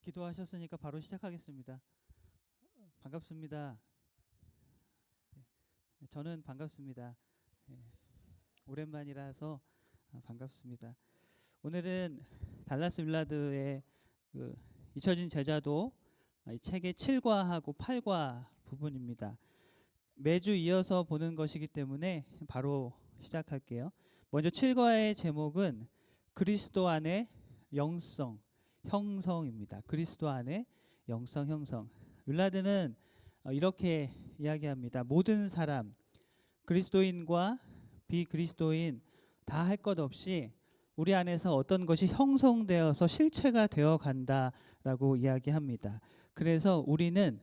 기도하셨으니까 바로 시작하겠습니다. 반갑습니다. 저는 반갑습니다. 예, 오랜만이라서 반갑습니다. 오늘은 달라스 윌라드의 그 잊혀진 제자도 이 책의 7과하고 8과 부분입니다. 매주 이어서 보는 것이기 때문에 바로 시작할게요. 먼저 7과의 제목은 그리스도 안의 영성 형성입니다. 그리스도 안의 영성 형성. 윌라드는 이렇게 이야기합니다. 모든 사람, 그리스도인과 비그리스도인 다 할 것 없이 우리 안에서 어떤 것이 형성되어서 실체가 되어 간다라고 이야기합니다. 그래서 우리는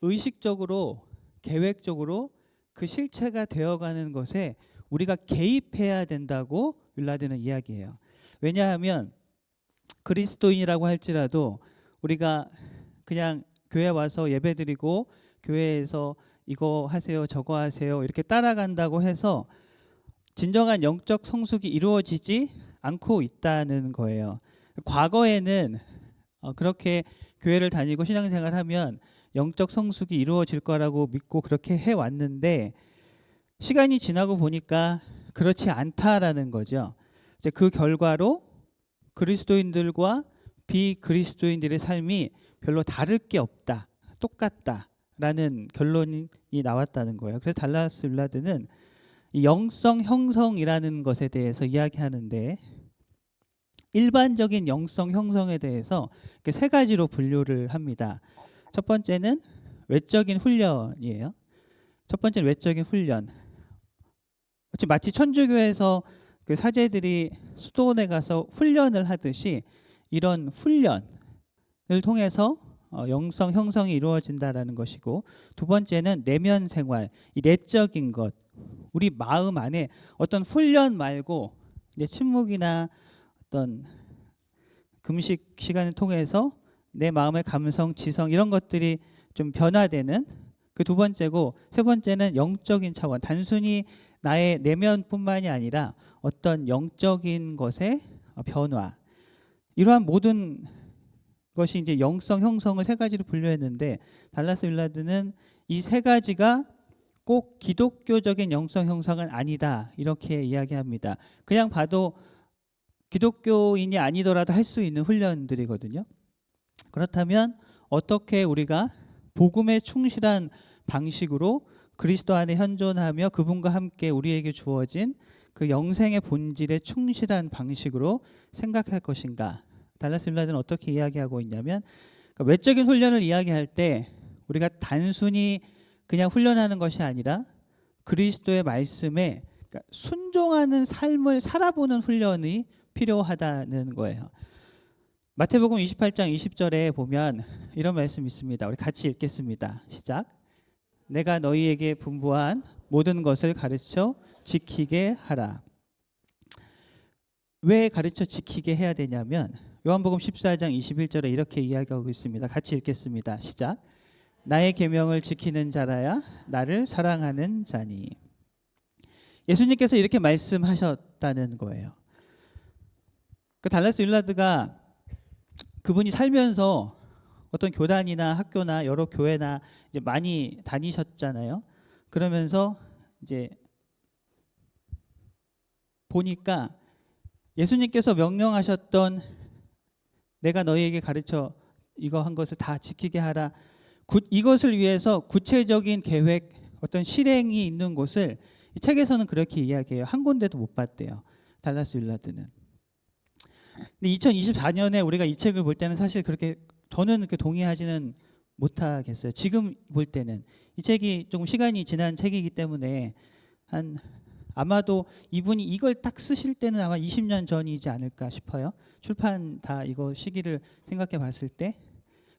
의식적으로, 계획적으로 그 실체가 되어가는 것에 우리가 개입해야 된다고 윌라드는 이야기해요. 왜냐하면 그리스도인이라고 할지라도 우리가 그냥 교회 와서 예배드리고 교회에서 이거 하세요 저거 하세요 이렇게 따라간다고 해서 진정한 영적 성숙이 이루어지지 않고 있다는 거예요. 과거에는 그렇게 교회를 다니고 신앙생활을 하면 영적 성숙이 이루어질 거라고 믿고 그렇게 해왔는데 시간이 지나고 보니까 그렇지 않다라는 거죠. 이제 그 결과로 그리스도인들과 비그리스도인들의 삶이 별로 다를 게 없다, 똑같다라는 결론이 나왔다는 거예요. 그래서 달라스 윌라드는 이 영성 형성이라는 것에 대해서 이야기하는데 일반적인 영성 형성에 대해서 이렇게 세 가지로 분류를 합니다. 첫 번째는 외적인 훈련이에요. 첫 번째는 외적인 훈련. 마치 천주교에서 그 사제들이 수도원에 가서 훈련을 하듯이 이런 훈련을 통해서 영성 형성이 이루어진다라는 것이고, 두 번째는 내면 생활, 이 내적인 것, 우리 마음 안에 어떤 훈련 말고 이제 침묵이나 어떤 금식 시간을 통해서 내 마음의 감성, 지성 이런 것들이 좀 변화되는 그 두 번째고, 세 번째는 영적인 차원, 단순히 나의 내면뿐만이 아니라 어떤 영적인 것의 변화, 이러한 모든 것이 이제 영성 형성을 세 가지로 분류했는데 달라스 윌라드는 이 세 가지가 꼭 기독교적인 영성 형성은 아니다 이렇게 이야기합니다. 그냥 봐도 기독교인이 아니더라도 할 수 있는 훈련들이거든요. 그렇다면 어떻게 우리가 복음에 충실한 방식으로 그리스도 안에 현존하며 그분과 함께 우리에게 주어진 그 영생의 본질에 충실한 방식으로 생각할 것인가? 달라스 윌라드는 어떻게 이야기하고 있냐면, 그러니까 외적인 훈련을 이야기할 때 우리가 단순히 그냥 훈련하는 것이 아니라 그리스도의 말씀에 그러니까 순종하는 삶을 살아보는 훈련이 필요하다는 거예요. 마태복음 28장 20절에 보면 이런 말씀이 있습니다. 우리 같이 읽겠습니다. 시작. 내가 너희에게 분부한 모든 것을 가르쳐 지키게 하라. 왜 가르쳐 지키게 해야 되냐면 요한복음 14장 21절에 이렇게 이야기하고 있습니다. 같이 읽겠습니다. 시작. 나의 계명을 지키는 자라야 나를 사랑하는 자니. 예수님께서 이렇게 말씀하셨다는 거예요. 그 달라스 윌라드가 그분이 살면서 어떤 교단이나 학교나 여러 교회나 이제 많이 다니셨잖아요. 그러면서 이제 보니까 예수님께서 명령하셨던 내가 너희에게 가르쳐 이거 한 것을 다 지키게 하라. 이것을 위해서 구체적인 계획, 어떤 실행이 있는 곳을 이 책에서는 그렇게 이야기해요. 한 군데도 못 봤대요. 달라스 윌라드는. 근데 2024년에 우리가 이 책을 볼 때는 사실 그렇게 저는 그렇게 동의하지는 못하겠어요. 지금 볼 때는 이 책이 조금 시간이 지난 책이기 때문에 아마도 이분이 이걸 딱 쓰실 때는 아마 20년 전이지 않을까 싶어요. 출판 다 이거 시기를 생각해 봤을 때.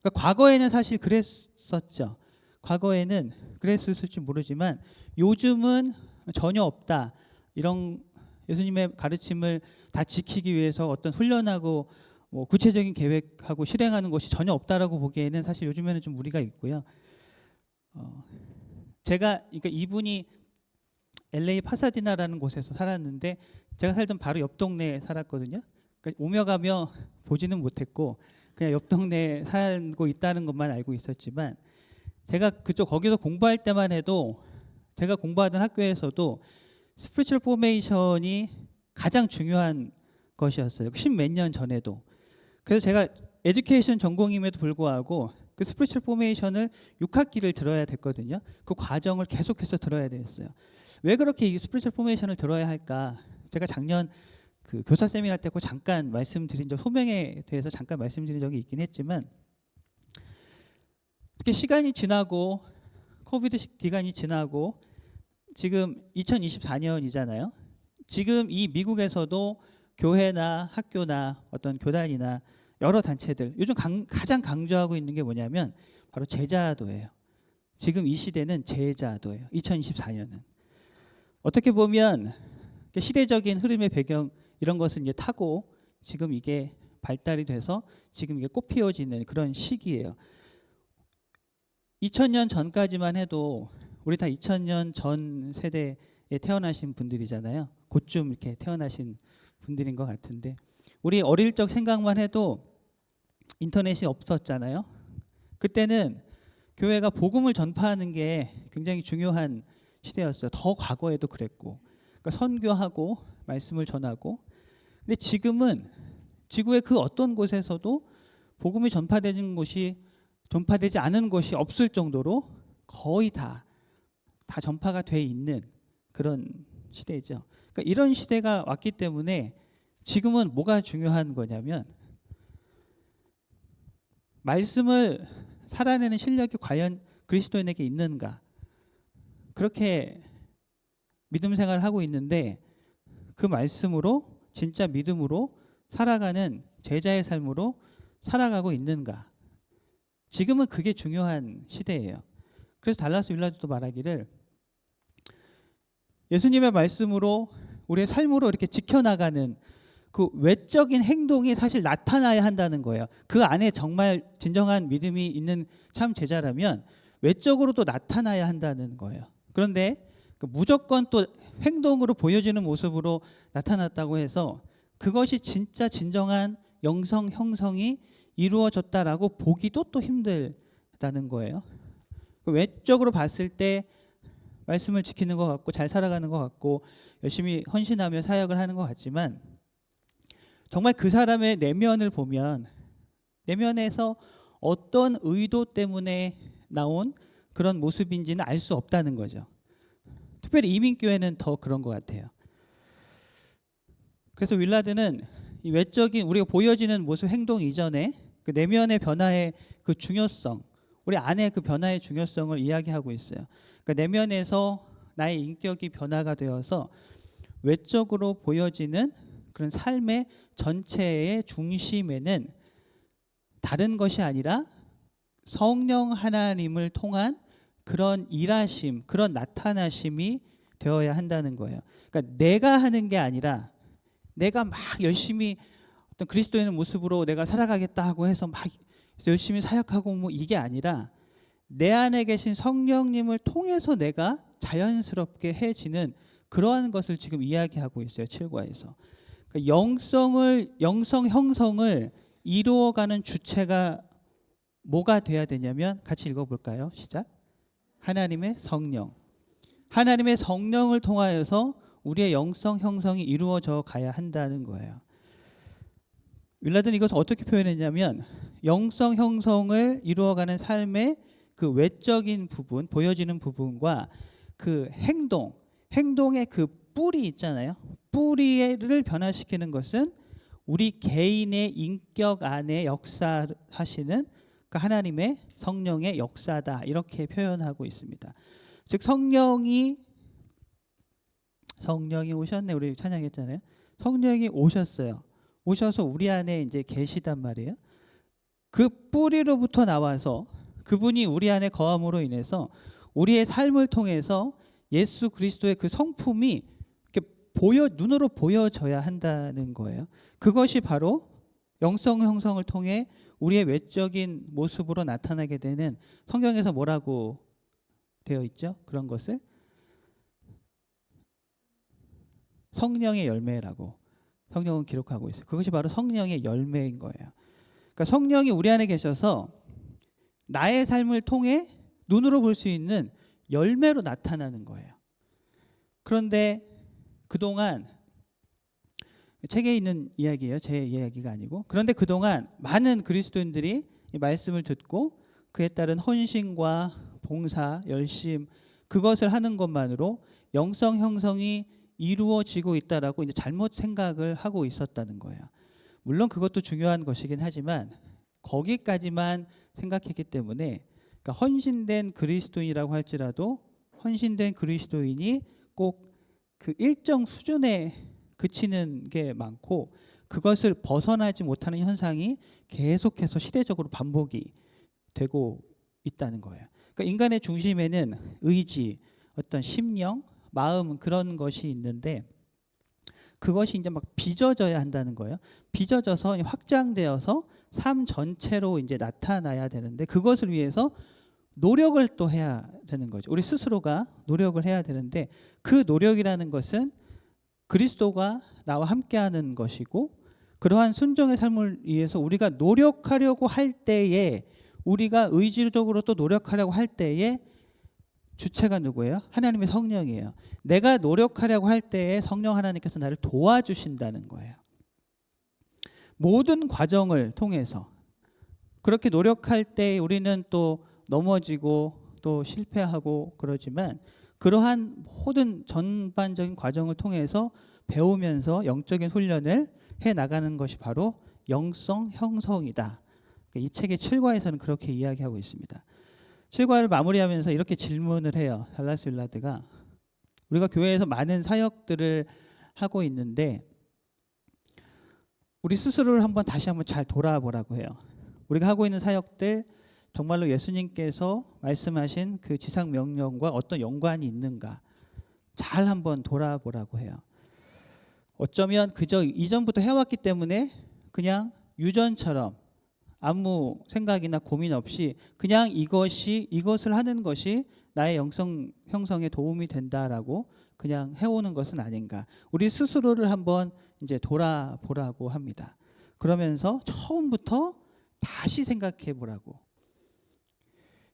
그러니까 과거에는 사실 그랬었죠. 과거에는 그랬을지 모르지만 요즘은 전혀 없다. 이런 예수님의 가르침을 다 지키기 위해서 어떤 훈련하고 뭐 구체적인 계획하고 실행하는 것이 전혀 없다라고 보기에는 사실 요즘에는 좀 무리가 있고요. 제가 그러니까 이분이 LA 파사디나라는 곳에서 살았는데 제가 살던 바로 옆 동네에 살았거든요. 그러니까 오며 가며 보지는 못했고 그냥 옆 동네에 살고 있다는 것만 알고 있었지만 제가 거기서 공부할 때만 해도 제가 공부하던 학교에서도 스피리추얼 포메이션이 가장 중요한 것이었어요. 십몇 년 전에도. 그래서 제가 에듀케이션 전공임에도 불구하고 그 스피리추얼 포메이션을 6학기를 들어야 됐거든요. 그 과정을 계속해서 들어야 됐어요. 왜 그렇게 이 스피리추얼 포메이션을 들어야 할까? 제가 작년 그 교사 세미나 때 잠깐 말씀드린 적, 소명에 대해서 잠깐 말씀드린 적이 있긴 했지만, 이렇게 시간이 지나고 코비드 기간이 지나고 지금 2024년이잖아요. 지금 이 미국에서도 교회나 학교나 어떤 교단이나 여러 단체들 요즘 가장 강조하고 있는 게 뭐냐면 바로 제자도예요. 지금 이 시대는 제자도예요. 2024년은 어떻게 보면 시대적인 흐름의 배경 이런 것은 이제 타고 지금 이게 발달이 돼서 지금 이게 꽃피워지는 그런 시기예요. 2000년 전까지만 해도 우리 다 2000년 전 세대에 태어나신 분들이잖아요. 곧좀 이렇게 태어나신 분들인 것 같은데, 우리 어릴 적 생각만 해도 인터넷이 없었잖아요. 그때는 교회가 복음을 전파하는 게 굉장히 중요한 시대였어요. 더 과거에도 그랬고, 그러니까 선교하고 말씀을 전하고. 근데 지금은 지구의 그 어떤 곳에서도 복음이 전파되지 않은 곳이 없을 정도로 거의 다 전파가 돼 있는 그런 시대죠. 그러니까 이런 시대가 왔기 때문에 지금은 뭐가 중요한 거냐면 말씀을 살아내는 실력이 과연 그리스도인에게 있는가. 그렇게 믿음 생활을 하고 있는데 그 말씀으로 진짜 믿음으로 살아가는 제자의 삶으로 살아가고 있는가. 지금은 그게 중요한 시대예요. 그래서 달라스 윌라드도 말하기를 예수님의 말씀으로 우리의 삶으로 이렇게 지켜나가는 그 외적인 행동이 사실 나타나야 한다는 거예요. 그 안에 정말 진정한 믿음이 있는 참 제자라면 외적으로도 나타나야 한다는 거예요. 그런데 무조건 또 행동으로 보여지는 모습으로 나타났다고 해서 그것이 진짜 진정한 영성 형성이 이루어졌다라고 보기도 또 힘들다는 거예요. 외적으로 봤을 때 말씀을 지키는 것 같고 잘 살아가는 것 같고 열심히 헌신하며 사역을 하는 것 같지만 정말 그 사람의 내면을 보면 내면에서 어떤 의도 때문에 나온 그런 모습인지는 알 수 없다는 거죠. 특별히 이민교회는 더 그런 것 같아요. 그래서 윌라드는 이 외적인 우리가 보여지는 모습 행동 이전에 그 내면의 변화의 그 중요성, 우리 안의 그 변화의 중요성을 이야기하고 있어요. 그러니까 내면에서 나의 인격이 변화가 되어서 외적으로 보여지는 그런 삶의 전체의 중심에는 다른 것이 아니라 성령 하나님을 통한 그런 일하심, 그런 나타나심이 되어야 한다는 거예요. 그러니까 내가 하는 게 아니라 내가 막 열심히 어떤 그리스도인의 모습으로 내가 살아가겠다 하고 해서 막 열심히 사역하고 뭐 이게 아니라 내 안에 계신 성령님을 통해서 내가 자연스럽게 해지는 그러한 것을 지금 이야기하고 있어요. 7과에서. 그러니까 영성 형성을 이루어가는 주체가 뭐가 돼야 되냐면 같이 읽어볼까요? 시작. 하나님의 성령. 하나님의 성령을 통하여서 우리의 영성 형성이 이루어져 가야 한다는 거예요. 윌라드는 이것을 어떻게 표현했냐면 영성 형성을 이루어가는 삶의 그 외적인 부분, 보여지는 부분과 그 행동의 그 뿌리 있잖아요. 뿌리를 변화시키는 것은 우리 개인의 인격 안에 역사하시는 그 하나님의 성령의 역사다. 이렇게 표현하고 있습니다. 즉 성령이 오셨네. 우리 찬양했잖아요. 성령이 오셨어요. 오셔서 우리 안에 이제 계시단 말이에요. 그 뿌리로부터 나와서 그분이 우리 안에 거함으로 인해서 우리의 삶을 통해서 예수 그리스도의 그 성품이 이렇게 눈으로 보여져야 한다는 거예요. 그것이 바로 영성 형성을 통해 우리의 외적인 모습으로 나타나게 되는, 성경에서 뭐라고 되어 있죠? 그런 것을 성령의 열매라고 성령은 기록하고 있어요. 그것이 바로 성령의 열매인 거예요. 그러니까 성령이 우리 안에 계셔서 나의 삶을 통해 눈으로 볼 수 있는 열매로 나타나는 거예요. 그런데 그동안 책에 있는 이야기예요. 제 이야기가 아니고. 그런데 그동안 많은 그리스도인들이 이 말씀을 듣고 그에 따른 헌신과 봉사, 열심 그것을 하는 것만으로 영성 형성이 이루어지고 있다라고 이제 잘못 생각을 하고 있었다는 거예요. 물론 그것도 중요한 것이긴 하지만 거기까지만 생각했기 때문에 그러니까 헌신된 그리스도인이라고 할지라도 헌신된 그리스도인이 꼭 그 일정 수준에 그치는 게 많고 그것을 벗어나지 못하는 현상이 계속해서 시대적으로 반복이 되고 있다는 거예요. 그러니까 인간의 중심에는 의지, 어떤 심령, 마음 그런 것이 있는데 그것이 이제 막 빚어져야 한다는 거예요. 빚어져서 확장되어서 삶 전체로 이제 나타나야 되는데 그것을 위해서 노력을 또 해야 되는 거죠. 우리 스스로가 노력을 해야 되는데 그 노력이라는 것은 그리스도가 나와 함께하는 것이고 그러한 순종의 삶을 위해서 우리가 노력하려고 할 때에 우리가 의지적으로 또 노력하려고 할 때에 주체가 누구예요? 하나님의 성령이에요. 내가 노력하려고 할 때에 성령 하나님께서 나를 도와주신다는 거예요. 모든 과정을 통해서 그렇게 노력할 때 우리는 또 넘어지고 또 실패하고 그러지만 그러한 모든 전반적인 과정을 통해서 배우면서 영적인 훈련을 해 나가는 것이 바로 영성 형성이다. 이 책의 7과에서는 그렇게 이야기하고 있습니다. 7과를 마무리하면서 이렇게 질문을 해요. 달라스 윌라드가 우리가 교회에서 많은 사역들을 하고 있는데 우리 스스로를 다시 한번 잘 돌아보라고 해요. 우리가 하고 있는 사역들 정말로 예수님께서 말씀하신 그 지상 명령과 어떤 연관이 있는가 잘 한번 돌아보라고 해요. 어쩌면 그저 이전부터 해왔기 때문에 그냥 유전처럼 아무 생각이나 고민 없이 그냥 이것을 하는 것이 나의 영성 형성에 도움이 된다라고 그냥 해오는 것은 아닌가. 우리 스스로를 한번 이제 돌아보라고 합니다. 그러면서 처음부터 다시 생각해 보라고.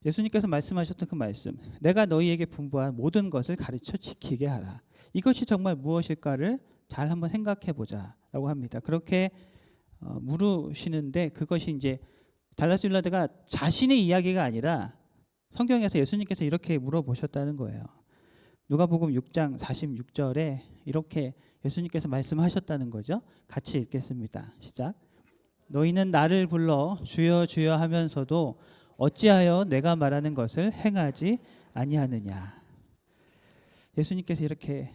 예수님께서 말씀하셨던 그 말씀, 내가 너희에게 분부한 모든 것을 가르쳐 지키게 하라. 이것이 정말 무엇일까를 잘 한번 생각해 보자라고 합니다. 그렇게 물으시는데 그것이 이제 달라스 윌라드가 자신의 이야기가 아니라 성경에서 예수님께서 이렇게 물어보셨다는 거예요. 누가복음 6장 46절에 이렇게 예수님께서 말씀하셨다는 거죠. 같이 읽겠습니다. 시작. 너희는 나를 불러 주여 주여 하면서도 어찌하여 내가 말하는 것을 행하지 아니하느냐. 예수님께서 이렇게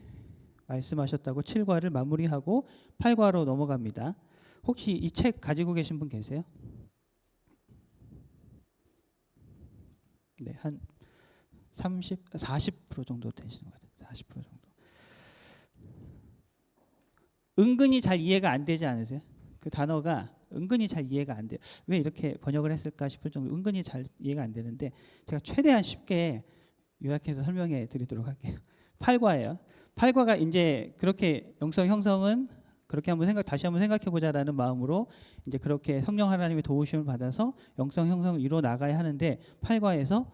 말씀하셨다고 7과를 마무리하고 8과로 넘어갑니다. 혹시 이 책 가지고 계신 분 계세요? 네, 한 40% 정도 되시는 것 같아요. 40% 정도. 은근히 잘 이해가 안 되지 않으세요? 그 단어가 은근히 잘 이해가 안 돼요. 왜 이렇게 번역을 했을까 싶을 정도로 은근히 잘 이해가 안 되는데 제가 최대한 쉽게 요약해서 설명해 드리도록 할게요. 8과예요. 8과가 이제 그렇게 영성 형성은 그렇게 다시 한번 생각해 보자라는 마음으로 이제 그렇게 성령 하나님의 도우심을 받아서 영성 형성을 이루어 나가야 하는데 8과에서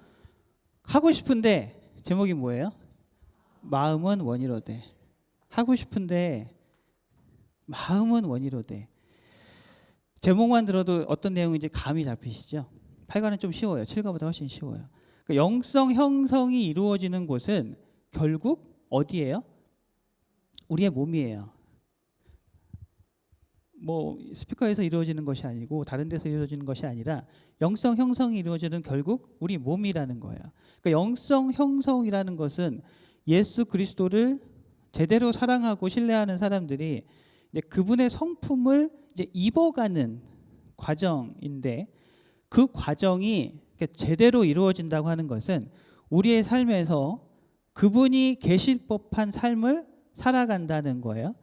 하고 싶은데 제목이 뭐예요? 마음은 원이로되. 하고 싶은데 마음은 원이로되. 제목만 들어도 어떤 내용인지 감이 잡히시죠? 8과는 좀 쉬워요. 7과보다 훨씬 쉬워요. 그러니까 영성 형성이 이루어지는 곳은 결국 어디예요? 우리의 몸이에요. 뭐 스피커에서 이루어지는 것이 아니고 다른 데서 이루어지는 것이 아니라 영성 형성이 이루어지는 결국 우리 몸이라는 거예요. 그러니까 영성 형성이라는 것은 예수 그리스도를 제대로 사랑하고 신뢰하는 사람들이 이제 그분의 성품을 이제 입어가는 과정인데 그 과정이 제대로 이루어진다고 하는 것은 우리의 삶에서 그분이 계실 법한 삶을 살아간다는 거예요.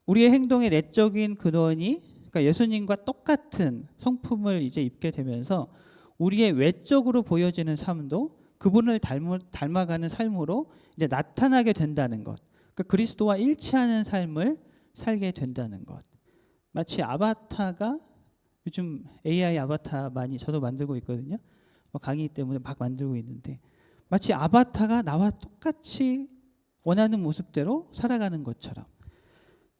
우리의 행동의 내적인 근원이 그러니까 예수님과 똑같은 성품을 이제 입게 되면서 우리의 외적으로 보여지는 삶도 그분을 닮아가는 삶으로 이제 나타나게 된다는 것. 그러니까 그리스도와 일치하는 삶을 살게 된다는 것. 마치 아바타가 요즘 AI 아바타 많이 저도 만들고 있거든요. 뭐 강의 때문에 막 만들고 있는데 마치 아바타가 나와 똑같이 원하는 모습대로 살아가는 것처럼.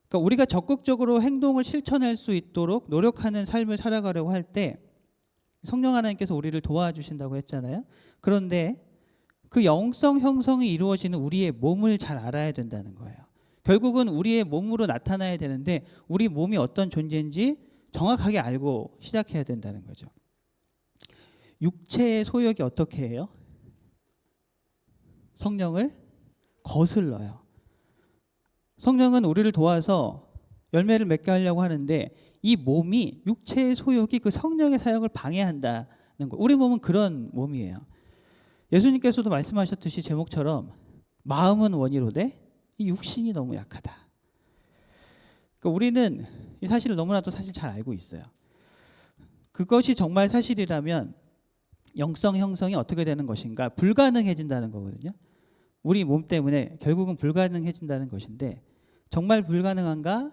그러니까 우리가 적극적으로 행동을 실천할 수 있도록 노력하는 삶을 살아가려고 할 때 성령 하나님께서 우리를 도와주신다고 했잖아요. 그런데 그 영성 형성이 이루어지는 우리의 몸을 잘 알아야 된다는 거예요. 결국은 우리의 몸으로 나타나야 되는데 우리 몸이 어떤 존재인지 정확하게 알고 시작해야 된다는 거죠. 육체의 소욕이 어떻게 해요? 성령을 거슬러요. 성령은 우리를 도와서 열매를 맺게 하려고 하는데 이 몸이 육체의 소욕이 그 성령의 사역을 방해한다는 거. 우리 몸은 그런 몸이에요. 예수님께서도 말씀하셨듯이 제목처럼 마음은 원이로되 이 육신이 너무 약하다. 그러니까 우리는 이 사실을 너무나도 사실 잘 알고 있어요. 그것이 정말 사실이라면 영성 형성이 어떻게 되는 것인가? 불가능해진다는 거거든요. 우리 몸 때문에 결국은 불가능해진다는 것인데 정말 불가능한가?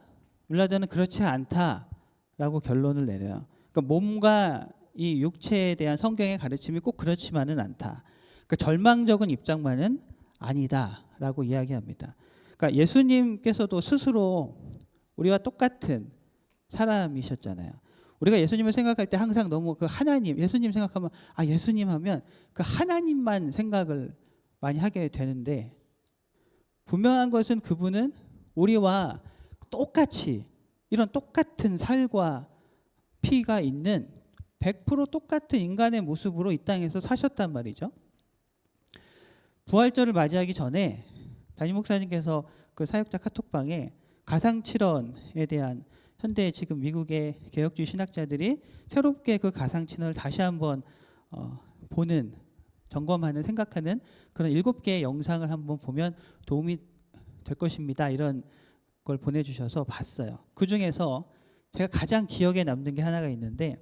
율라자는 그렇지 않다라고 결론을 내려요. 그러니까 몸과 이 육체에 대한 성경의 가르침이 꼭 그렇지만은 않다. 그러니까 절망적인 입장만은 아니다라고 이야기합니다. 그러니까 예수님께서도 스스로 우리와 똑같은 사람이셨잖아요. 우리가 예수님을 생각할 때 항상 너무 그 하나님, 예수님 생각하면 예수님 하면 그 하나님만 생각을 많이 하게 되는데 분명한 것은 그분은 우리와 똑같이 이런 똑같은 살과 피가 있는 100% 똑같은 인간의 모습으로 이 땅에서 사셨단 말이죠. 부활절을 맞이하기 전에 담임 목사님께서 그 사역자 카톡방에 가상칠언에 대한 현대 지금 미국의 개혁주의 신학자들이 새롭게 그 가상칠언을 다시 한번 보는, 점검하는, 생각하는 그런 7개의 영상을 한번 보면 도움이 될 것입니다. 이런 걸 보내주셔서 봤어요. 그 중에서 제가 가장 기억에 남는 게 하나가 있는데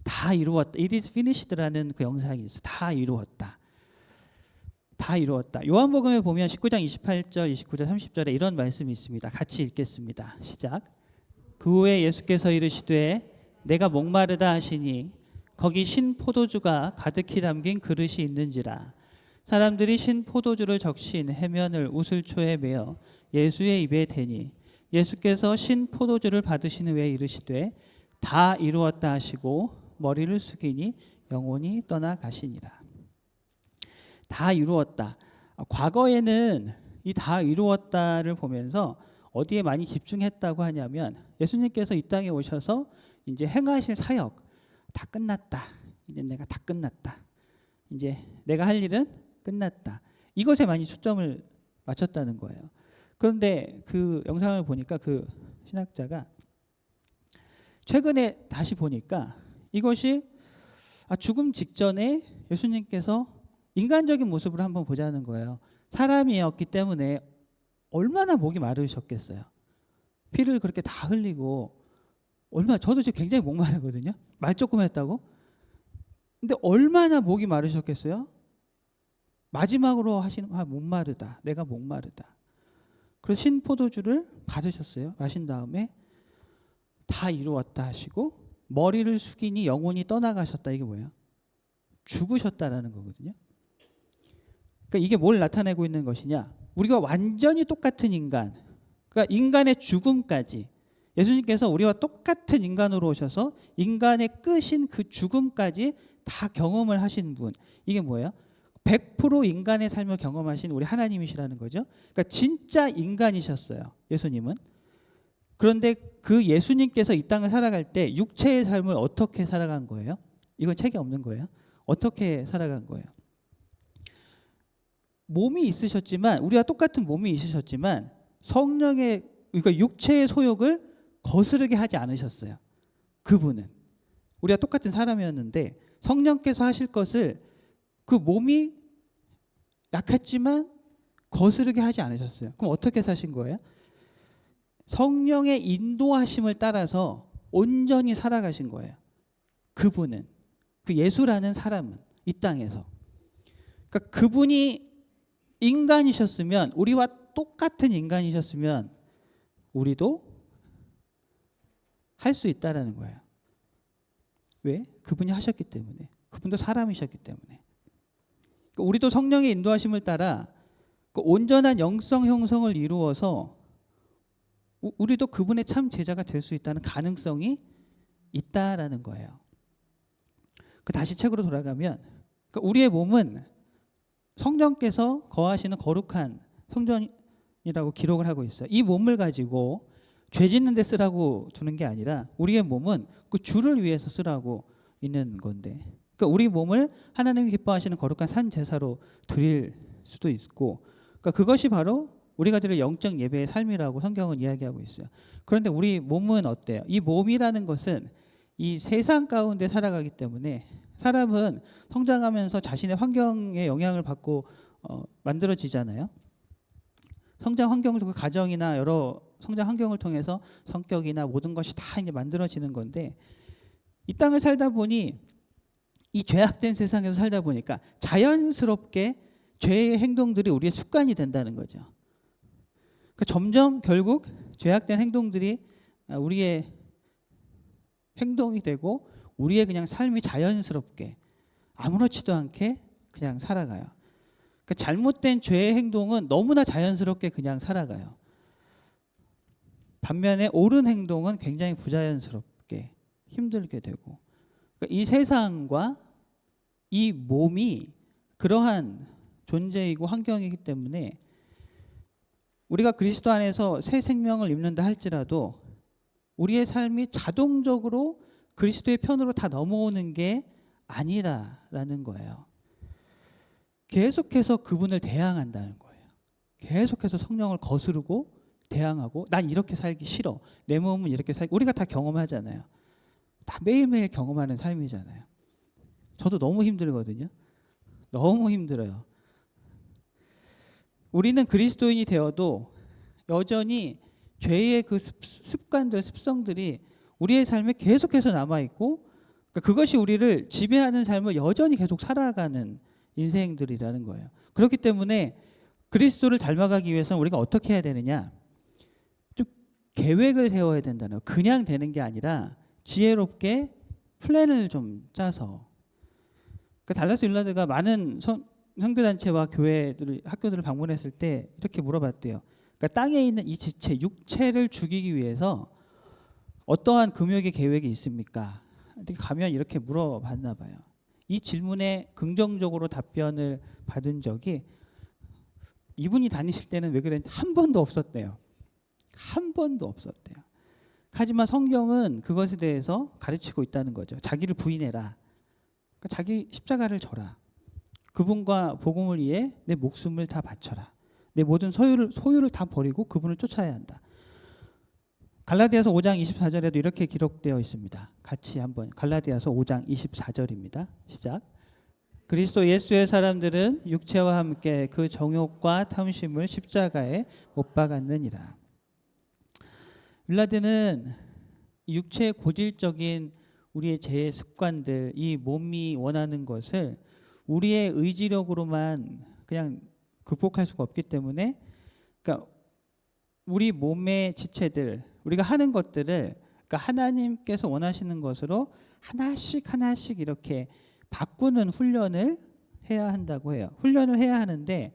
다 이루었다. It is finished라는 그 영상이 있어요. 다 이루었다. 다 이루었다. 요한복음에 보면 19장 28절, 29절, 30절에 이런 말씀이 있습니다. 같이 읽겠습니다. 시작. 그 후에 예수께서 이르시되 내가 목마르다 하시니 거기 신 포도주가 가득히 담긴 그릇이 있는지라. 사람들이 신 포도주를 적신 해면을 우슬초에 메어 예수의 입에 대니 예수께서 신 포도주를 받으신 후에 이르시되 다 이루었다 하시고 머리를 숙이니 영혼이 떠나가시니라. 다 이루었다. 과거에는 이 다 이루었다를 보면서 어디에 많이 집중했다고 하냐면 예수님께서 이 땅에 오셔서 이제 행하실 사역 다 끝났다. 이제 내가 다 끝났다. 이제 내가 할 일은 끝났다. 이것에 많이 초점을 맞췄다는 거예요. 그런데 그 영상을 보니까 그 신학자가 최근에 다시 보니까 이것이 죽음 직전에 예수님께서 인간적인 모습을 한번 보자는 거예요. 사람이었기 때문에 얼마나 목이 마르셨겠어요. 피를 그렇게 다 흘리고 저도 지금 굉장히 목마르거든요. 말 조금 했다고. 근데 얼마나 목이 마르셨겠어요? 마지막으로 하시는 목마르다. 내가 목마르다. 그래서 신포도주를 받으셨어요. 마신 다음에 다 이루었다 하시고 머리를 숙이니 영혼이 떠나가셨다. 이게 뭐예요? 죽으셨다라는 거거든요. 그러니까 이게 뭘 나타내고 있는 것이냐? 우리가 완전히 똑같은 인간, 그러니까 인간의 죽음까지 예수님께서 우리와 똑같은 인간으로 오셔서 인간의 끝인 그 죽음까지 다 경험을 하신 분. 이게 뭐예요? 100% 인간의 삶을 경험하신 우리 하나님이시라는 거죠. 그러니까 진짜 인간이셨어요. 예수님은. 그런데 그 예수님께서 이 땅을 살아갈 때 육체의 삶을 어떻게 살아간 거예요? 이건 책이 없는 거예요. 어떻게 살아간 거예요? 몸이 있으셨지만 우리와 똑같은 몸이 있으셨지만 성령의 그러니까 육체의 소욕을 거스르게 하지 않으셨어요. 그분은 우리와 똑같은 사람이었는데 성령께서 하실 것을 그 몸이 약했지만 거스르게 하지 않으셨어요. 그럼 어떻게 사신 거예요? 성령의 인도하심을 따라서 온전히 살아가신 거예요. 그분은 그 예수라는 사람은 이 땅에서 그러니까 그분이 인간이셨으면 우리와 똑같은 인간이셨으면 우리도 할 수 있다라는 거예요. 왜? 그분이 하셨기 때문에. 그분도 사람이셨기 때문에. 우리도 성령의 인도하심을 따라 온전한 영성 형성을 이루어서 우리도 그분의 참 제자가 될 수 있다는 가능성이 있다라는 거예요. 다시 책으로 돌아가면 우리의 몸은 성령께서 거하시는 거룩한 성전이라고 기록을 하고 있어요. 이 몸을 가지고 죄 짓는 데 쓰라고 두는 게 아니라 우리의 몸은 그 주를 위해서 쓰라고 있는 건데, 우리 몸을 하나님이 기뻐하시는 거룩한 산 제사로 드릴 수도 있고, 그것이 바로 우리가 드릴 영적 예배의 삶이라고 성경은 이야기하고 있어요. 그런데 우리 몸은 어때요? 이 몸이라는 것은 이 세상 가운데 살아가기 때문에 사람은 성장하면서 자신의 환경에 영향을 받고 만들어지잖아요. 성장 환경을 그 가정이나 여러 성장 환경을 통해서 성격이나 모든 것이 다 이제 만들어지는 건데, 이 땅을 살다 보니 이 죄악된 세상에서 살다 보니까 자연스럽게 죄의 행동들이 우리의 습관이 된다는 거죠. 점점 결국 죄악된 행동들이 우리의 행동이 되고 우리의 그냥 삶이 자연스럽게 아무렇지도 않게 그냥 살아가요. 잘못된 죄의 행동은 너무나 자연스럽게 그냥 살아가요. 반면에 옳은 행동은 굉장히 부자연스럽게 힘들게 되고, 이 세상과 이 몸이 그러한 존재이고 환경이기 때문에 우리가 그리스도 안에서 새 생명을 입는다 할지라도 우리의 삶이 자동적으로 그리스도의 편으로 다 넘어오는 게 아니라라는 거예요. 계속해서 그분을 대항한다는 거예요. 계속해서 성령을 거스르고 대항하고, 난 이렇게 살기 싫어, 내 몸은 이렇게 살기, 우리가 다 경험하잖아요. 다 매일매일 경험하는 삶이잖아요. 저도 너무 힘들거든요. 너무 힘들어요. 우리는 그리스도인이 되어도 여전히 죄의 그 습관들, 습성들이 우리의 삶에 계속해서 남아있고, 그것이 우리를 지배하는 삶을 여전히 계속 살아가는 인생들이라는 거예요. 그렇기 때문에 그리스도를 닮아가기 위해서는 우리가 어떻게 해야 되느냐? 좀 계획을 세워야 된다는 거예요. 그냥 되는 게 아니라 지혜롭게 플랜을 좀 짜서. 달라스 윌라드가 많은 선교단체와 교회들, 학교들을 방문했을 때 이렇게 물어봤대요. 땅에 있는 이 지체, 육체를 죽이기 위해서 어떠한 금욕의 계획이 있습니까? 가면 이렇게 물어봤나 봐요. 이 질문에 긍정적으로 답변을 받은 적이 이분이 다니실 때는 왜 그랬는지 한 번도 없었대요. 한 번도 없었대요. 하지만 성경은 그것에 대해서 가르치고 있다는 거죠. 자기를 부인해라. 자기 십자가를 져라. 그분과 복음을 위해 내 목숨을 다 바쳐라. 내 모든 소유를 다 버리고 그분을 쫓아야 한다. 갈라디아서 5장 24절에도 이렇게 기록되어 있습니다. 같이 한번 갈라디아서 5장 24절입니다. 시작. 그리스도 예수의 사람들은 육체와 함께 그 정욕과 탐심을 십자가에 못 박았느니라. 윌라드는 육체의 고질적인 우리의 죄의 습관들, 이 몸이 원하는 것을 우리의 의지력으로만 그냥 극복할 수가 없기 때문에, 그러니까 우리 몸의 지체들, 우리가 하는 것들을 하나님께서 원하시는 것으로 하나씩 이렇게 바꾸는 훈련을 해야 한다고 해요. 훈련을 해야 하는데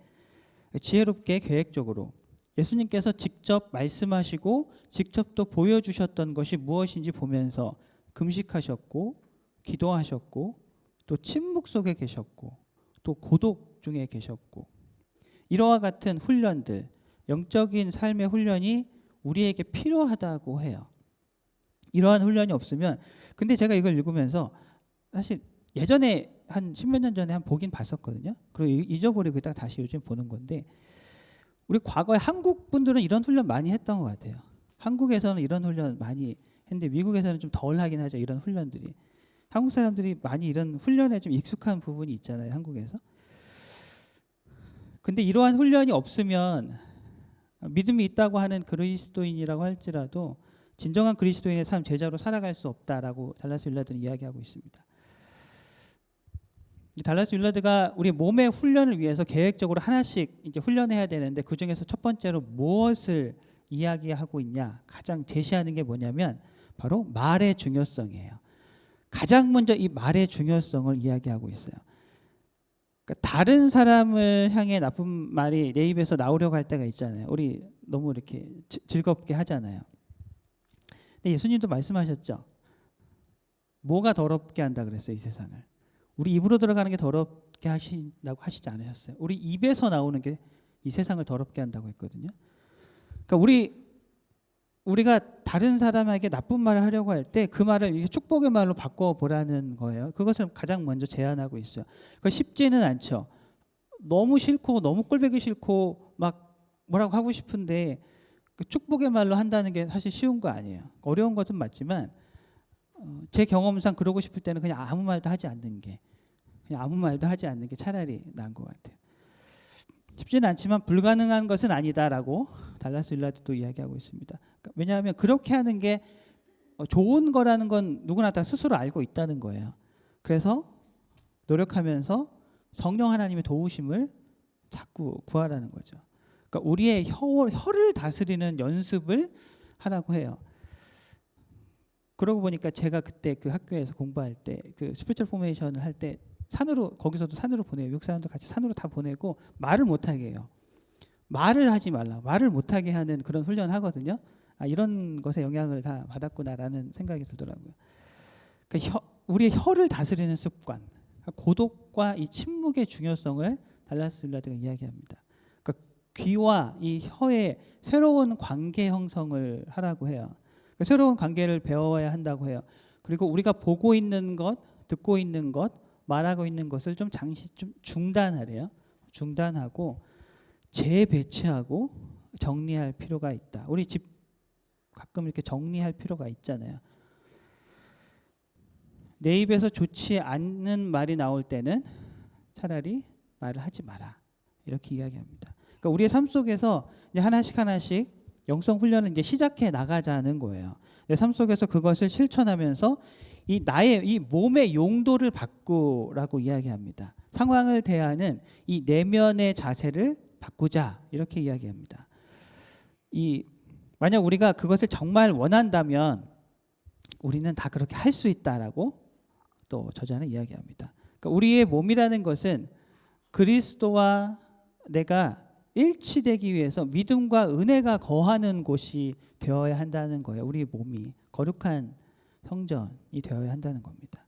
지혜롭게 계획적으로 예수님께서 직접 말씀하시고 직접 또 보여주셨던 것이 무엇인지 보면서 금식하셨고 기도하셨고 또 침묵 속에 계셨고 또 고독 중에 계셨고, 이러와 같은 훈련들, 영적인 삶의 훈련이 우리에게 필요하다고 해요. 이러한 훈련이 없으면, 근데 제가 이걸 읽으면서 사실 예전에 한 십몇 년 전에 보긴 봤었거든요. 그리고 잊어버리고 딱 다시 요즘 보는 건데, 우리 과거에 한국 분들은 이런 훈련 많이 했던 것 같아요. 한국에서는 이런 훈련 많이 했는데 미국에서는 좀 덜 하긴 하죠. 이런 훈련들이. 한국 사람들이 많이 이런 훈련에 좀 익숙한 부분이 있잖아요. 한국에서. 근데 이러한 훈련이 없으면 믿음이 있다고 하는 그리스도인이라고 할지라도 진정한 그리스도인의 삶, 제자로 살아갈 수 없다라고 달라스 윌라드는 이야기하고 있습니다. 달라스 윌라드가 우리 몸의 훈련을 위해서 계획적으로 하나씩 이제 훈련해야 되는데, 그 중에서 첫 번째로 무엇을 이야기하고 있냐, 가장 제시하는 게 뭐냐면 바로 말의 중요성이에요. 가장 먼저 이 말의 중요성을 이야기하고 있어요. 그러니까 다른 사람을 향해 나쁜 말이 내 입에서 나오려고 할 때가 있잖아요. 우리 너무 이렇게 즐겁게 하잖아요. 근데 예수님도 말씀하셨죠. 뭐가 더럽게 한다 그랬어요, 이 세상을. 우리 입으로 들어가는 게 더럽게 하신다고 하시지 않으셨어요. 우리 입에서 나오는 게 이 세상을 더럽게 한다고 했거든요. 그러니까 우리가 다른 사람에게 나쁜 말을 하려고 할 때 그 말을 축복의 말로 바꿔보라는 거예요. 그것을 가장 먼저 제안하고 있어요. 그러니까 쉽지는 않죠. 너무 싫고 너무 꼴보기 싫고 막 뭐라고 하고 싶은데 그 축복의 말로 한다는 게 사실 쉬운 거 아니에요. 어려운 것은 맞지만 제 경험상 그러고 싶을 때는 그냥 아무 말도 하지 않는 게 차라리 나은 것 같아요. 쉽지는 않지만 불가능한 것은 아니다라고 달라스 윌라드도 이야기하고 있습니다. 왜냐하면 그렇게 하는 게 좋은 거라는 건 누구나 다 스스로 알고 있다는 거예요. 그래서 노력하면서 성령 하나님의 도우심을 자꾸 구하라는 거죠. 그러니까 우리의 혀를 다스리는 연습을 하라고 해요. 그러고 보니까 제가 그때 그 학교에서 공부할 때 그 스피리추얼 포메이션을 할 때 거기서도 산으로 보내요. 외국 사람도 같이 산으로 다 보내고 말을 못하게 해요. 말을 하지 말라. 말을 못하게 하는 그런 훈련을 하거든요. 이런 것에 영향을 다 받았구나라는 생각이 들더라고요. 그러니까 우리의 혀를 다스리는 습관, 고독과 이 침묵의 중요성을 달라스 윌라드가 이야기합니다. 그러니까 귀와 이 혀의 새로운 관계 형성을 하라고 해요. 그러니까 새로운 관계를 배워야 한다고 해요. 그리고 우리가 보고 있는 것, 듣고 있는 것, 말하고 있는 것을 좀 잠시 좀 중단하래요. 중단하고 재배치하고 정리할 필요가 있다. 우리 집 가끔 이렇게 정리할 필요가 있잖아요. 내 입에서 좋지 않는 말이 나올 때는 차라리 말을 하지 마라. 이렇게 이야기합니다. 그러니까 우리의 삶 속에서 이제 하나씩 영성 훈련을 이제 시작해 나가자는 거예요. 내 삶 속에서 그것을 실천하면서 나의 이 몸의 용도를 바꾸라고 이야기합니다. 상황을 대하는 이 내면의 자세를 바꾸자 이렇게 이야기합니다. 만약 우리가 그것을 정말 원한다면 우리는 다 그렇게 할 수 있다라고 또 저자는 이야기합니다. 그러니까 우리의 몸이라는 것은 그리스도와 내가 일치되기 위해서 믿음과 은혜가 거하는 곳이 되어야 한다는 거예요. 우리 몸이 거룩한 성전이 되어야 한다는 겁니다.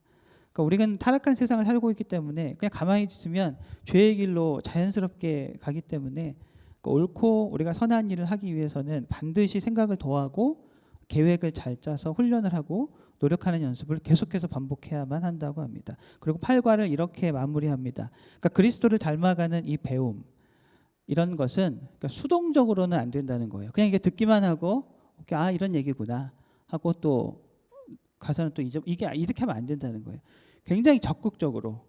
그러니까 우리는 타락한 세상을 살고 있기 때문에 그냥 가만히 있으면 죄의 길로 자연스럽게 가기 때문에 옳고 우리가 선한 일을 하기 위해서는 반드시 생각을 더하고 계획을 잘 짜서 훈련을 하고 노력하는 연습을 계속해서 반복해야만 한다고 합니다. 그리고 8과를 이렇게 마무리합니다. 그러니까 그리스도를 닮아가는 이 배움 이런 것은 그러니까 수동적으로는 안 된다는 거예요. 그냥 이게 듣기만 하고 이런 얘기구나 하고 또 가서는 또 이게 이렇게 하면 안 된다는 거예요. 굉장히 적극적으로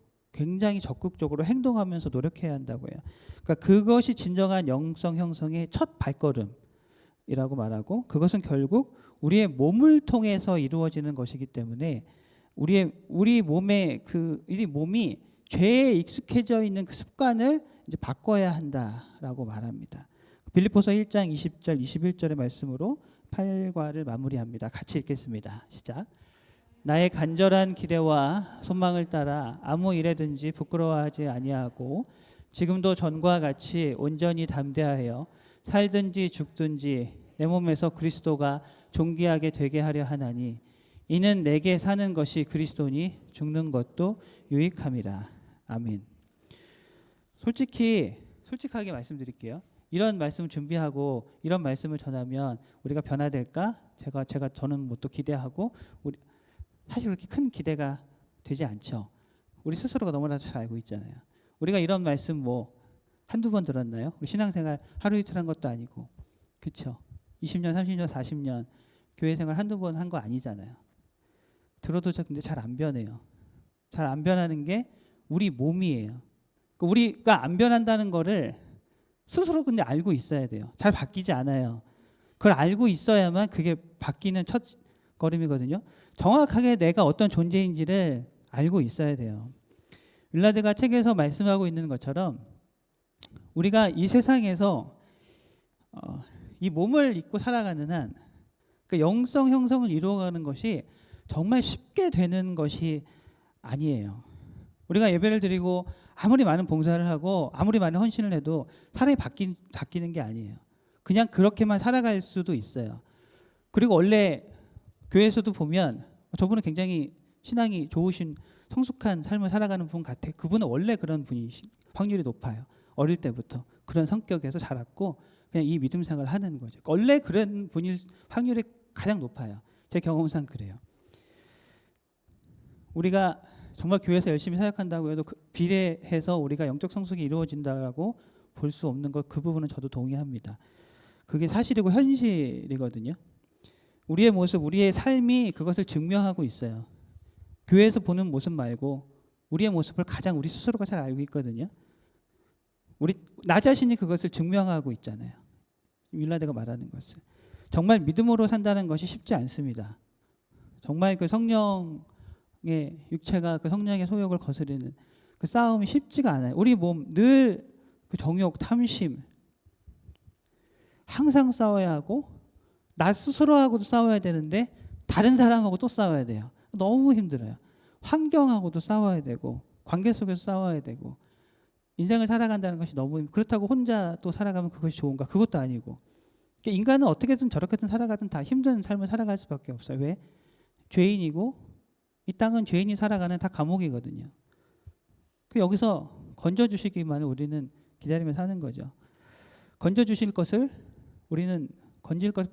행동하면서 노력해야 한다고 해요. 그러니까 그것이 진정한 영성 형성의 첫 발걸음이라고 말하고 그것은 결국 우리의 몸을 통해서 이루어지는 것이기 때문에 우리 몸이 죄에 익숙해져 있는 그 습관을 이제 바꿔야 한다라고 말합니다. 빌립보서 1장 20절 21절의 말씀으로 8과를 마무리합니다. 같이 읽겠습니다. 시작. 나의 간절한 기대와 소망을 따라 아무 일에든지 부끄러워하지 아니하고 지금도 전과 같이 온전히 담대하여 살든지 죽든지 내 몸에서 그리스도가 존귀하게 되게 하려 하나니 이는 내게 사는 것이 그리스도니 죽는 것도 유익함이라. 아멘. 솔직하게 말씀드릴게요. 이런 말씀을 준비하고 이런 말씀을 전하면 우리가 변화될까? 저는 뭐 또 기대하고 사실 그렇게 큰 기대가 되지 않죠. 우리 스스로가 너무나도 잘 알고 있잖아요. 우리가 이런 말씀 한두 번 들었나요? 우리 신앙생활 하루 이틀 한 것도 아니고 그렇죠. 20년, 30년, 40년 교회 생활 한두 번 한 거 아니잖아요. 들어도 근데 잘 안 변해요. 잘 안 변하는 게 우리 몸이에요. 우리가 안 변한다는 거를 스스로 근데 알고 있어야 돼요. 잘 바뀌지 않아요. 그걸 알고 있어야만 그게 바뀌는 첫 걸음이거든요. 정확하게 내가 어떤 존재인지를 알고 있어야 돼요. 윌라드가 책에서 말씀하고 있는 것처럼 우리가 이 세상에서 이 몸을 입고 살아가는 한 그러니까 영성 형성을 이루어가는 것이 정말 쉽게 되는 것이 아니에요. 우리가 예배를 드리고 아무리 많은 봉사를 하고 아무리 많은 헌신을 해도 사람이 바뀌는 게 아니에요. 그냥 그렇게만 살아갈 수도 있어요. 그리고 원래 교회에서도 보면 저분은 굉장히 신앙이 좋으신 성숙한 삶을 살아가는 분 같아. 그분은 원래 그런 분이신 확률이 높아요. 어릴 때부터 그런 성격에서 자랐고 그냥 이 믿음 생활을 하는 거죠. 원래 그런 분일 확률이 가장 높아요. 제 경험상 그래요. 우리가 정말 교회에서 열심히 사역한다고 해도 비례해서 우리가 영적 성숙이 이루어진다고 볼 수 없는 것, 그 부분은 저도 동의합니다. 그게 사실이고 현실이거든요. 우리의 모습, 우리의 삶이 그것을 증명하고 있어요. 교회에서 보는 모습 말고 우리의 모습을 가장 우리 스스로가 잘 알고 있거든요. 나 자신이 그것을 증명하고 있잖아요. 윌라드가 말하는 것을. 정말 믿음으로 산다는 것이 쉽지 않습니다. 정말 그 성령의 육체가 그 성령의 소욕을 거스르는 그 싸움이 쉽지가 않아요. 우리 몸 늘 그 정욕, 탐심 항상 싸워야 하고 나 스스로하고도 싸워야 되는데 다른 사람하고 또 싸워야 돼요. 너무 힘들어요. 환경하고도 싸워야 되고 관계 속에서 싸워야 되고 인생을 살아간다는 것이 너무 그렇다고 혼자 또 살아가면 그것이 좋은가? 그것도 아니고 인간은 어떻게든 저렇게든 살아가든 다 힘든 삶을 살아갈 수밖에 없어요. 왜? 죄인이고 이 땅은 죄인이 살아가는 다 감옥이거든요. 여기서 건져주시기만을 우리는 기다리면서 사는 거죠. 건져주실 것을 우리는 건질 것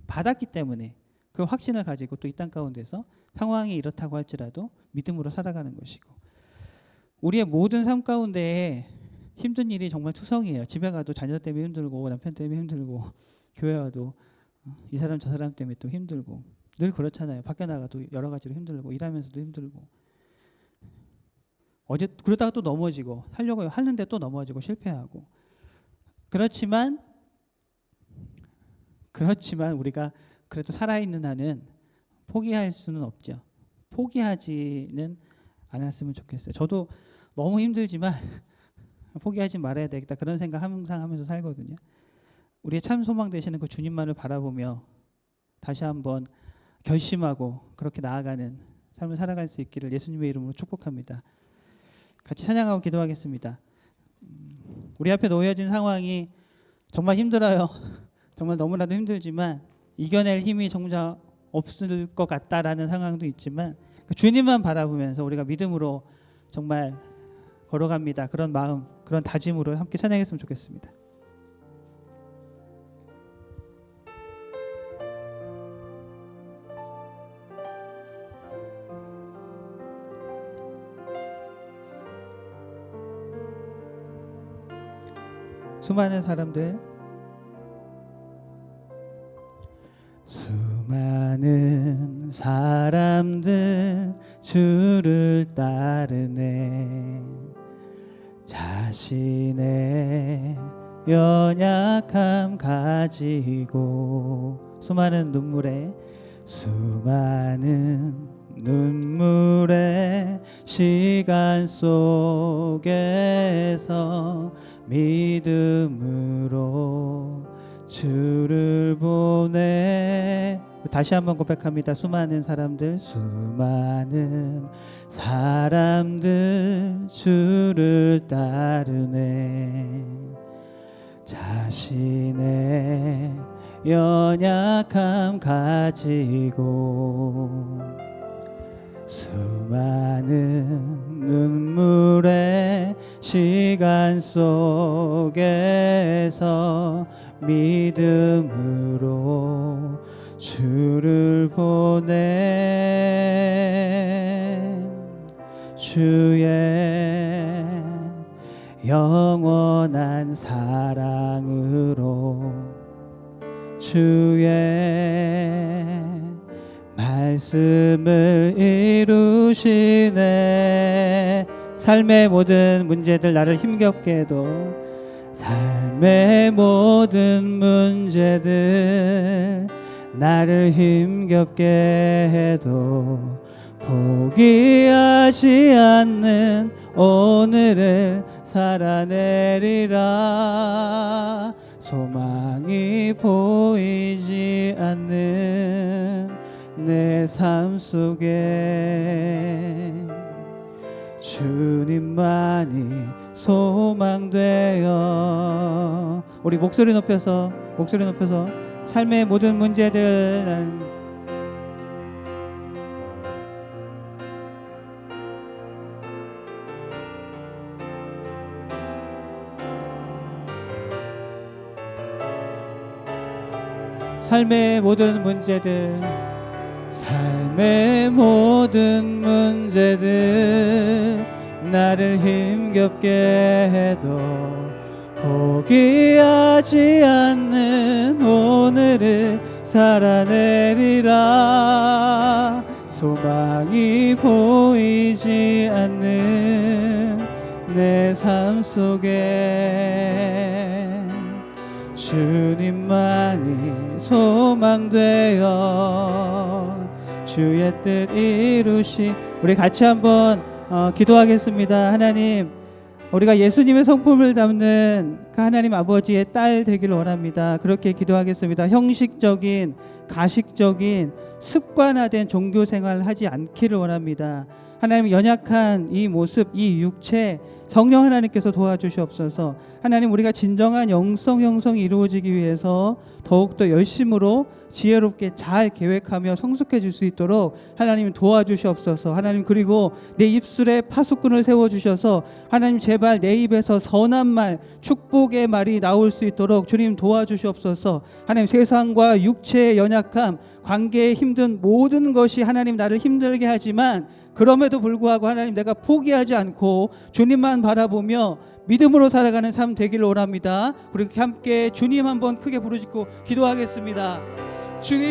받았기 때문에 그 확신을 가지고 또 이 땅 가운데서 상황이 이렇다고 할지라도 믿음으로 살아가는 것이고 우리의 모든 삶 가운데 힘든 일이 정말 투성이에요. 집에 가도 자녀 때문에 힘들고 남편 때문에 힘들고 교회 와도 이 사람 저 사람 때문에 또 힘들고 늘 그렇잖아요. 밖에 나가도 여러 가지로 힘들고 일하면서도 힘들고 그러다가 또 넘어지고 하려고 하는데 또 넘어지고 실패하고 그렇지만 우리가 그래도 살아있는 한은 포기할 수는 없죠. 포기하지는 않았으면 좋겠어요. 저도 너무 힘들지만 포기하지 말아야 되겠다 그런 생각 항상 하면서 살거든요. 우리의 참 소망 되시는 그 주님만을 바라보며 다시 한번 결심하고 그렇게 나아가는 삶을 살아갈 수 있기를 예수님의 이름으로 축복합니다. 같이 찬양하고 기도하겠습니다. 우리 앞에 놓여진 상황이 정말 힘들어요. 정말 너무나도 힘들지만 이겨낼 힘이 정작 없을 것 같다라는 상황도 있지만 주님만 바라보면서 우리가 믿음으로 정말 걸어갑니다. 그런 마음, 그런 다짐으로 함께 찬양했으면 좋겠습니다. 수많은 사람들 주를 따르네. 자신의 연약함 가지고 수많은 눈물의 시간 속에서 믿음으로 주를 보내. 다시 한번 고백합니다. 수많은 사람들 주를 따르네. 자신의 연약함 가지고 수많은 눈물의 시간 속에서 믿음으로 주를 보내. 주의 영원한 사랑으로 주의 말씀을 이루시네. 삶의 모든 문제들 나를 힘겹게 해도 삶의 모든 문제들 나를 힘겹게 해도 포기하지 않는 오늘을 살아내리라. 소망이 보이지 않는 내 삶 속에 주님만이 소망되어. 우리 목소리 높여서 삶의 모든 문제들 삶의 모든 문제들 나를 힘겹게 해도 포기하지 않는 오늘을 살아내리라. 소망이 보이지 않는 내 삶 속에 주님만이 소망되어 주의 뜻 이루시. 우리 같이 한번 기도하겠습니다. 하나님, 우리가 예수님의 성품을 담는 그 하나님 아버지의 딸 되기를 원합니다. 그렇게 기도하겠습니다. 형식적인, 가식적인, 습관화된 종교 생활을 하지 않기를 원합니다. 하나님, 연약한 이 모습, 이 육체 성령 하나님께서 도와주시옵소서. 하나님, 우리가 진정한 영성 형성이 이루어지기 위해서 더욱더 열심으로 지혜롭게 잘 계획하며 성숙해질 수 있도록 하나님 도와주시옵소서. 하나님, 그리고 내 입술에 파수꾼을 세워주셔서 하나님 제발 내 입에서 선한 말, 축복의 말이 나올 수 있도록 주님 도와주시옵소서. 하나님, 세상과 육체의 연약함, 관계에 힘든 모든 것이 하나님 나를 힘들게 하지만 그럼에도 불구하고 하나님, 내가 포기하지 않고 주님만 바라보며 믿음으로 살아가는 삶 되기를 원합니다. 우리 함께 주님 한번 크게 부르짖고 기도하겠습니다. 주님,